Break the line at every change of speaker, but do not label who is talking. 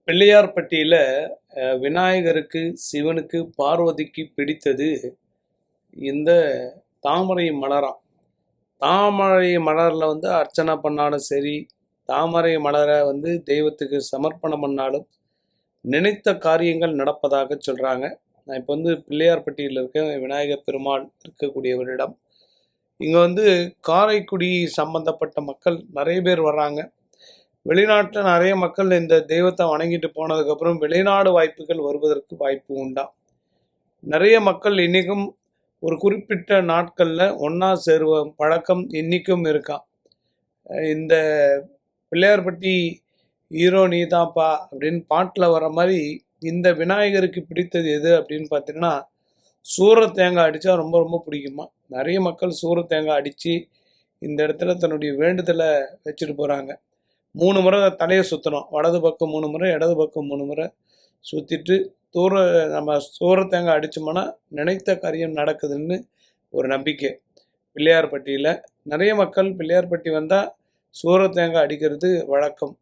பிள்ளையார்பட்டியில் விநாயகருக்கு, சிவனுக்கு, பார்வதிக்கு பிடித்தது இந்த தாமரை மலராம். தாமரை மலரில் அர்ச்சனை பண்ணாலும் சரி, தாமரை மலரை தெய்வத்துக்கு சமர்ப்பணம் பண்ணாலும் நினைத்த காரியங்கள் நடப்பதாக சொல்கிறாங்க. நான் இப்போ பிள்ளையார்பட்டியில் இருக்க விநாயகர் பெருமாள் இருக்கக்கூடியவரிடம். இங்கே காரைக்குடி சம்பந்தப்பட்ட மக்கள் நிறைய பேர் வர்றாங்க. வெளிநாட்டில் நிறைய மக்கள் இந்த தெய்வத்தை வணங்கிட்டு போனதுக்கப்புறம் வெளிநாடு வாய்ப்புகள் வருவதற்கு வாய்ப்பு உண்டா. நிறைய மக்கள் இன்றைக்கும் ஒரு குறிப்பிட்ட நாட்களில் ஒன்றா சேருவ பழக்கம் இன்றைக்கும் இருக்கான். இந்த பிள்ளையார்பட்டி ஹீரோ நீதாப்பா அப்படின்னு பாட்டில் வர மாதிரி இந்த விநாயகருக்கு பிடித்தது எது அப்படின்னு பார்த்தீங்கன்னா, சூர தேங்காய் அடித்தா ரொம்ப ரொம்ப பிடிக்குமா. நிறைய மக்கள் சூர தேங்காய் அடித்து இந்த இடத்துல தன்னுடைய வேண்டுதலை வச்சுட்டு போகிறாங்க. 3 முறை தலையை சுற்றணும். வலது பக்கம் 3 முறை, இடது பக்கம் 3 முறை சுற்றிட்டு நம்ம சூர தேங்காய் அடித்தோம்னா நினைத்த காரியம் நடக்குதுன்னு ஒரு நம்பிக்கை. பிள்ளையார்பட்டியில் நிறைய மக்கள் பிள்ளையார்பட்டி வந்தால் சூர தேங்காய் அடிக்கிறது வழக்கம்.